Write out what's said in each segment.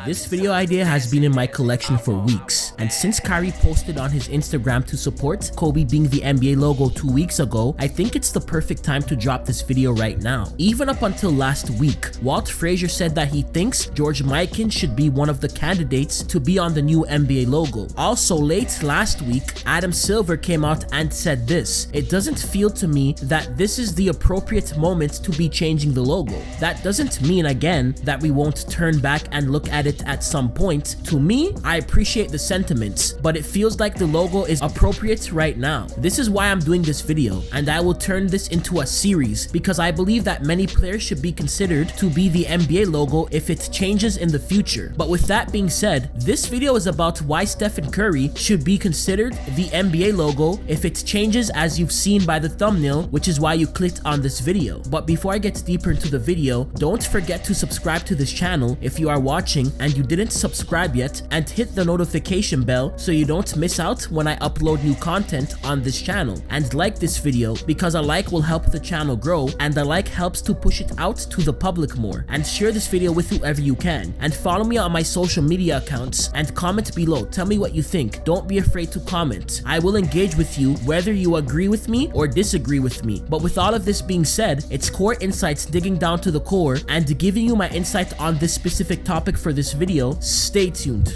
This video idea has been in my collection for weeks, and since Kyrie posted on his Instagram to support Kobe being the NBA logo 2 weeks ago, I think it's the perfect time to drop this video right now. Even up until last week, Walt Frazier said that he thinks George Mikan should be one of the candidates to be on the new NBA logo. Also late last week, Adam Silver came out and said this: "It doesn't feel to me that this is the appropriate moment to be changing the logo. That doesn't mean, again, that we won't turn back and look at it at some point. To me, I appreciate the sentiments, but it feels like the logo is appropriate right now. This is why I'm doing this video, and I will turn this into a series because I believe that many players should be considered to be the NBA logo if it changes in the future." But with that being said, this video is about why Stephen Curry should be considered the NBA logo if it changes, as you've seen by the thumbnail, which is why you clicked on this video. But before I get deeper into the video, don't forget to subscribe to this channel if you are watching and you didn't subscribe yet, and hit the notification bell so you don't miss out when I upload new content on this channel. And like this video because a like will help the channel grow, and a like helps to push it out to the public more. And share this video with whoever you can, and follow me on my social media accounts and comment below. Tell me what you think. Don't be afraid to comment. I will engage with you whether you agree with me or disagree with me. But with all of this being said, it's Core Insights digging down to the core and giving you my insight on this specific topic for this video. Stay tuned.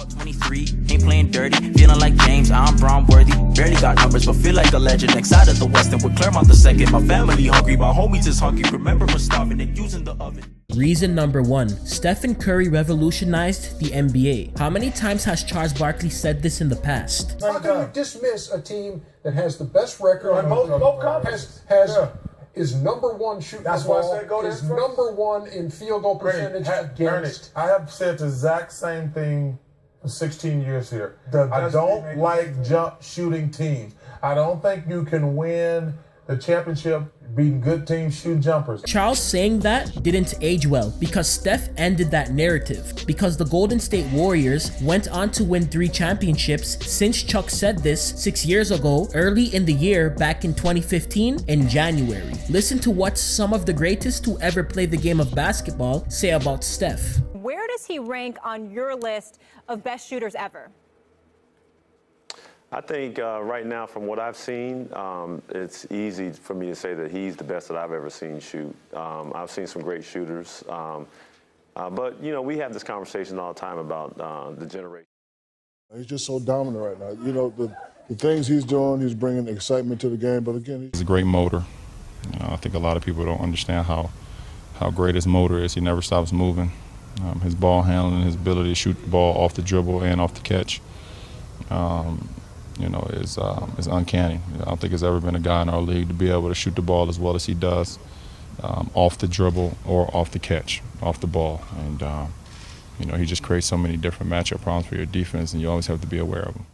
23, ain't playing dirty, feeling like James, I'm Braun worthy. Barely got numbers, but feel like a legend. Next side of the Western with Claremont the second. My family hungry, my homies is hungry. Remember we're starving and using the oven. Reason number 1. Stephen Curry revolutionized the NBA. How many times has Charles Barkley said this in the past? How can you dismiss a team that has the best record and both conferences? Is number one shooting That's the ball, why I said go is there first. number one in field goal percentage against. I have said the exact same thing for 16 years here. I don't like jump shooting teams. I don't think you can win the championship beating good teams shooting jumpers. Charles saying that didn't age well because Steph ended that narrative, because the Golden State Warriors went on to win 3 championships since Chuck said this 6 years ago, early in the year back in 2015 in January. Listen to what some of the greatest to ever play the game of basketball say about Steph. Where does he rank on your list of best shooters ever? I think right now, from what I've seen, it's easy for me to say that he's the best that I've ever seen shoot. I've seen some great shooters, but you know, we have this conversation all the time about the generation. He's just so dominant right now. You know, the things he's doing, he's bringing excitement to the game. But again, he's a great motor. You know, I think a lot of people don't understand how great his motor is. He never stops moving. His ball handling, his ability to shoot the ball off the dribble and off the catch. You know, is uncanny. I don't think there's ever been a guy in our league to be able to shoot the ball as well as he does, off the dribble or off the catch, off the ball. And, you know, he just creates so many different matchup problems for your defense, and you always have to be aware of them.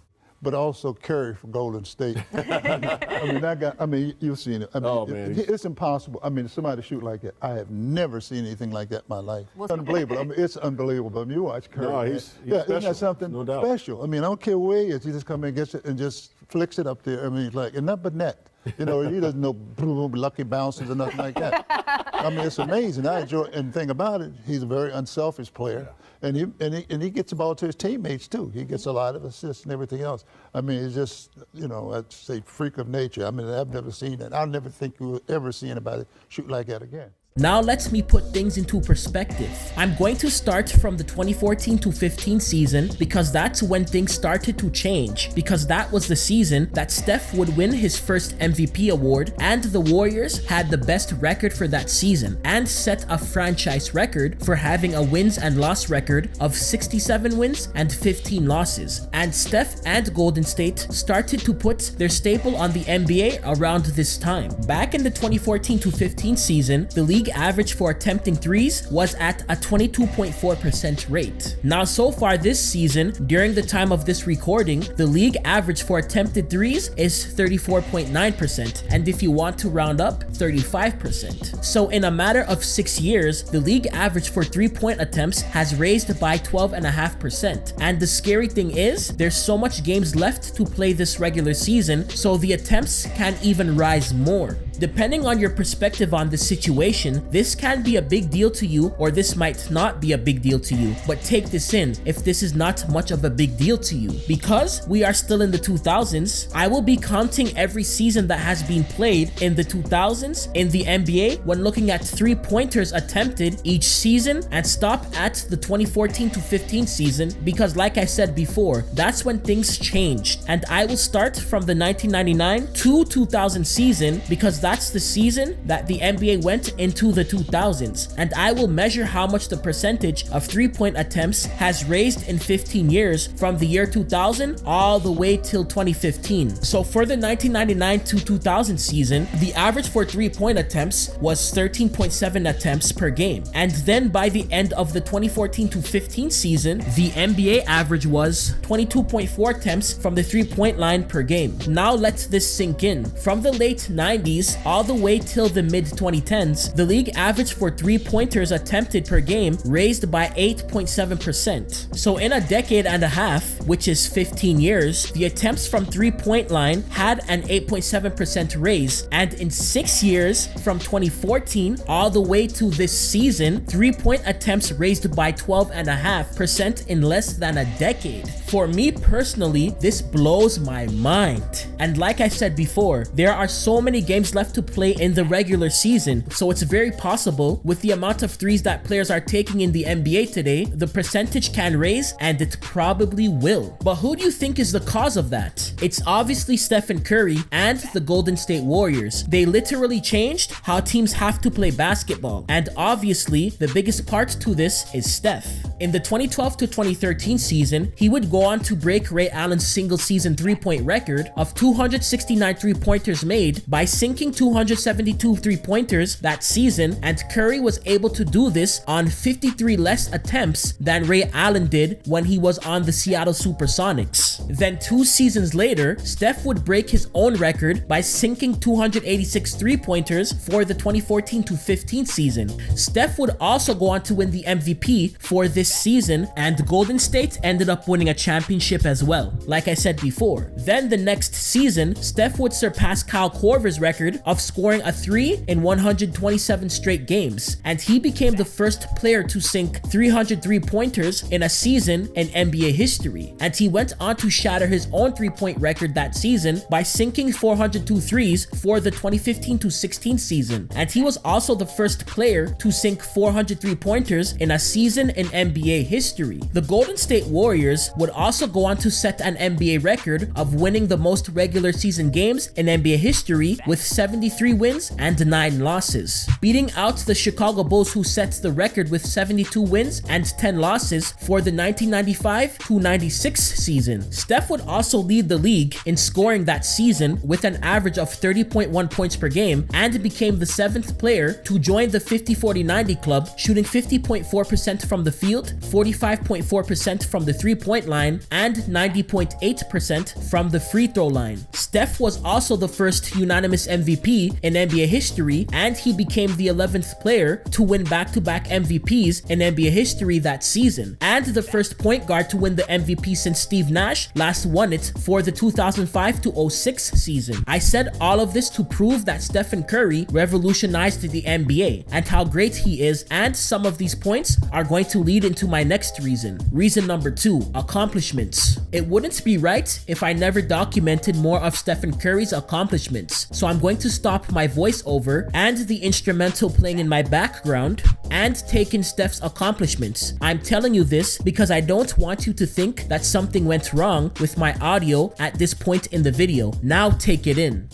but also Curry from Golden State. I mean, that guy, I mean, you've seen it. I mean, it's impossible. I mean, somebody shoot like that. I have never seen anything like that in my life. It's unbelievable. I mean, it's unbelievable. I mean, you watch Curry. No, he's yeah, special. Isn't that something special? I mean, I don't care where he is. He just comes and gets it and just flicks it up there. I mean, like, and not but net. You know, he doesn't know lucky bounces or nothing like that. I mean, it's amazing. I enjoy, and the thing about it, he's a very unselfish player. And he gets the ball to his teammates too. He gets a lot of assists and everything else. I mean, it's just, you know, I'd say freak of nature. I mean, I've never seen that. I'll never think you will ever see anybody shoot like that again. Now let me put things into perspective. I'm going to start from the 2014-15 season because that's when things started to change, because that was the season that Steph would win his first MVP award, and the Warriors had the best record for that season and set a franchise record for having a wins and loss record of 67 wins and 15 losses. And Steph and Golden State started to put their staple on the NBA around this time. Back in the 2014-15 season, the league average for attempting threes was at a 22.4% rate. Now, so far this season, during the time of this recording, the league average for attempted threes is 34.9%, and if you want to round up, 35%. So in a matter of 6 years, the league average for three-point attempts has raised by 12.5%. And the scary thing is, there's so much games left to play this regular season, so the attempts can even rise more. Depending on your perspective on this situation, this can be a big deal to you or this might not be a big deal to you. But take this in if this is not much of a big deal to you. Because we are still in the 2000s, I will be counting every season that has been played in the 2000s in the NBA when looking at 3-pointers attempted each season and stop at the 2014 to 15 season, because like I said before, that's when things changed. And I will start from the 1999 to 2000 season because that's the season that the NBA went into the 2000s, and I will measure how much the percentage of 3-point attempts has raised in 15 years from the year 2000 all the way till 2015. So for the 1999 to 2000 season, the average for 3-point attempts was 13.7 attempts per game. And then by the end of the 2014 to 15 season, the NBA average was 22.4 attempts from the 3-point line per game. Now let this sink in. From the late 90s all the way till the mid 2010s, the league average for 3-pointers attempted per game raised by 8.7%. So in a decade and a half, which is 15 years, the attempts from 3-point line had an 8.7% raise, and in 6 years from 2014 all the way to this season, 3-point attempts raised by 12.5% in less than a decade. For me personally, this blows my mind. And like I said before, there are so many games left to play in the regular season, so it's very possible with the amount of threes that players are taking in the NBA today, the percentage can raise, and it probably will. But who do you think is the cause of that? It's obviously Steph and Curry and the Golden State Warriors. They literally changed how teams have to play basketball, and obviously the biggest part to this is Steph. In the 2012 to 2013 season, he would go on to break Ray Allen's single season 3-point record of 269 3-pointers made by sinking 272 3-pointers that season, and Curry was able to do this on 53 less attempts than Ray Allen did when he was on the Seattle Supersonics. Then 2 seasons later, Steph would break his own record by sinking 286 3-pointers for the 2014 to 15 season. Steph would also go on to win the MVP for this season, and Golden State ended up winning a championship as well, like I said before. Then the next season, Steph would surpass Kyle Korver's record of scoring a 3 in 127 straight games, and he became the first player to sink 300 3-pointers in a season in NBA history. And he went on to shatter his own 3-point record that season by sinking 402 threes for the 2015 to 16 season. And he was also the first player to sink 400 3-pointers in a season in NBA history. The Golden State Warriors would also go on to set an NBA record of winning the most regular season games in NBA history with 73 wins and 9 losses, beating out the Chicago Bulls, who sets the record with 72 wins and 10 losses for the 1995 to 96 season. Steph would also lead the league in scoring that season with an average of 30.1 points per game, and became the 7th player to join the 50-40-90 club, shooting 50.4% from the field, 45.4% from the 3-point line, and 90.8% from the free throw line. Steph was also the first unanimous MVP in NBA history, and he became the 11th player to win back-to-back MVPs in NBA history that season, and the first point guard to win the MVP since Steve Nash last won it for the 2005 to 06 season. I said all of this to prove that Stephen Curry revolutionized the NBA and how great he is, and some of these points are going to lead into my next reason. Reason number 2, accomplishments. It wouldn't be right if I never documented more of Stephen Curry's accomplishments, so I'm going to stop my voiceover and the instrumental playing in my background and take in Steph's accomplishments. I'm telling you this because I don't want you to think that something went wrong with my audio at this point in the video. Now take it in.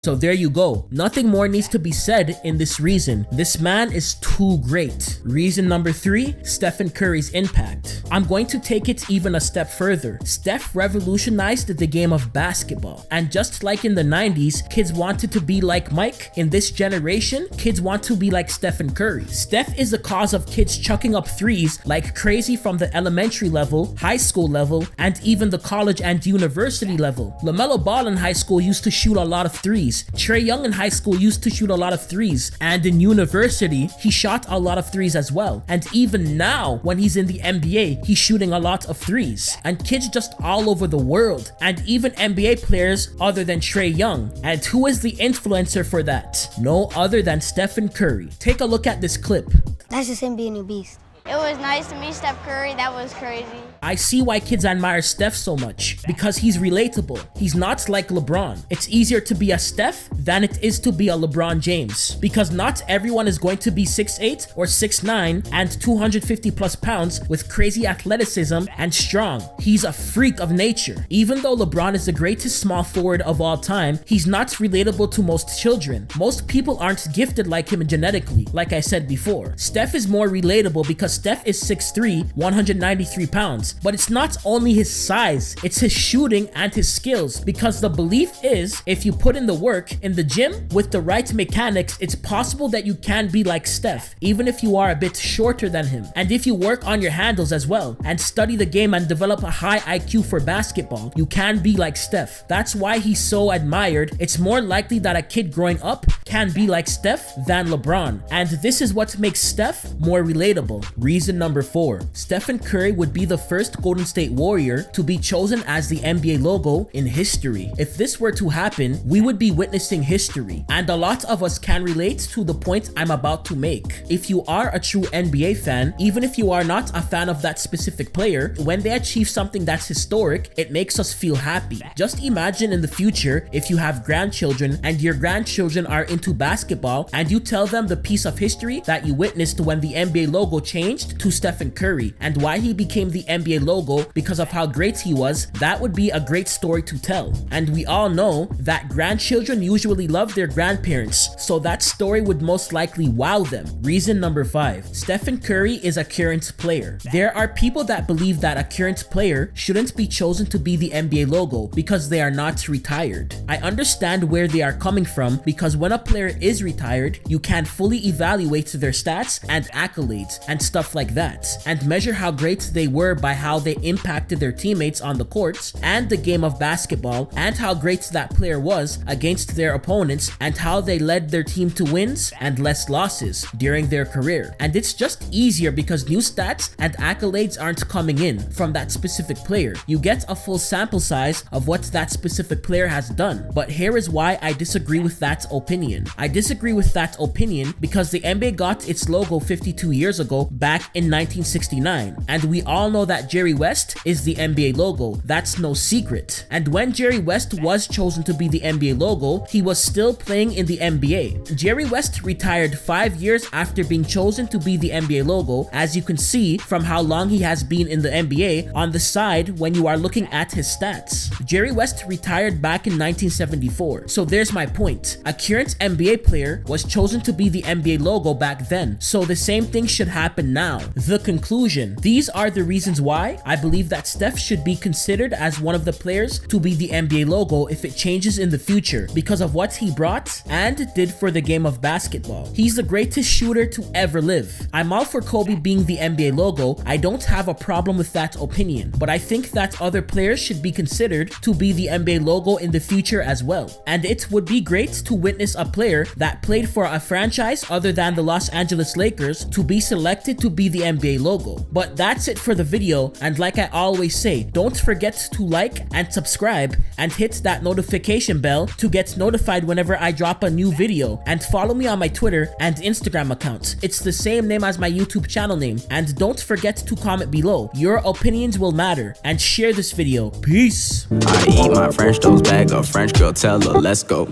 So there you go. Nothing more needs to be said in this reason. This man is too great. Reason number 3, Stephen Curry's impact. I'm going to take it even a step further. Steph revolutionized the game of basketball. And just like in the 90s, kids wanted to be like Mike, in this generation, kids want to be like Stephen Curry. Steph is the cause of kids chucking up threes like crazy from the elementary level, high school level, and even the college and university level. LaMelo Ball in high school used to shoot a lot of threes. Trae Young in high school used to shoot a lot of threes. And in university, he shot a lot of threes as well. And even now, when he's in the NBA, he's shooting a lot of threes. And kids just all over the world. And even NBA players other than Trae Young. And who is the influencer for that? No other than Stephen Curry. Take a look at this clip. That's just him being a beast. It was nice to meet Steph Curry. That was crazy. I see why kids admire Steph so much, because he's relatable. He's not like LeBron. It's easier to be a Steph than it is to be a LeBron James, because not everyone is going to be 6'8" or 6'9" and 250 plus pounds with crazy athleticism and strong. He's a freak of nature. Even though LeBron is the greatest small forward of all time, he's not relatable to most children. Most people aren't gifted like him genetically, like I said before. Steph is more relatable because Steph is 6'3", 193 pounds. But it's not only his size, it's his shooting and his skills, because the belief is if you put in the work in the gym with the right mechanics, it's possible that you can be like Steph, even if you are a bit shorter than him. And if you work on your handles as well and study the game and develop a high IQ for basketball, you can be like Steph. That's why he's so admired. It's more likely that a kid growing up can be like Steph than LeBron. And this is what makes Steph more relatable. Reason number 4, Stephen Curry would be the first Golden State Warrior to be chosen as the NBA logo in history. If this were to happen, we would be witnessing history. And a lot of us can relate to the point I'm about to make. If you are a true NBA fan, even if you are not a fan of that specific player, when they achieve something that's historic, it makes us feel happy. Just imagine in the future if you have grandchildren and your grandchildren are into basketball and you tell them the piece of history that you witnessed when the NBA logo changed to Stephen Curry and why he became the NBA logo because of how great he was. That would be a great story to tell. And we all know that grandchildren usually love their grandparents, so that story would most likely wow them. Reason number 5, Stephen Curry is a current player. There are people that believe that a current player shouldn't be chosen to be the NBA logo because they are not retired. I understand where they are coming from, because when a player is retired, you can fully evaluate their stats and accolades and stuff like that, and measure how great they were by how they impacted their teammates on the courts and the game of basketball, and how great that player was against their opponents, and how they led their team to wins and less losses during their career. And it's just easier because new stats and accolades aren't coming in from that specific player. You get a full sample size of what that specific player has done. But here is why I disagree with that opinion. I disagree with that opinion because the NBA got its logo 52 years ago, back in 1969, and we all know that Jerry West is the NBA logo. That's no secret. And when Jerry West was chosen to be the NBA logo, he was still playing in the NBA. Jerry West retired 5 years after being chosen to be the NBA logo, as you can see from how long he has been in the NBA on the side when you are looking at his stats. Jerry West retired back in 1974. So there's my point. A current NBA player was chosen to be the NBA logo back then, so the same thing should happen now. The conclusion: these are the reasons why I believe that Steph should be considered as one of the players to be the NBA logo if it changes in the future, because of what he brought and did for the game of basketball. He's the greatest shooter to ever live. I'm all for Kobe being the NBA logo. I don't have a problem with that opinion, but I think that other players should be considered to be the NBA logo in the future as well. And it would be great to witness a player that played for a franchise other than the Los Angeles Lakers to be selected to be the NBA logo. But that's it for the video, and like I always say, don't forget to like and subscribe and hit that notification bell to get notified whenever I drop a new video, and follow me on my Twitter and Instagram accounts. It's the same name as my YouTube channel name, and don't forget to comment below. Your opinions will matter, and share this video. Peace. I eat my French toast, bag of French girl, tell her let's go.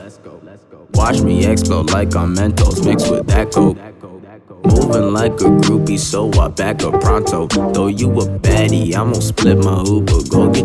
Watch me explode like I'm Mentos mixed with that coke. Moving like a groupie, so I back up pronto. Though you a baddie, I'm gon' split my Uber, go get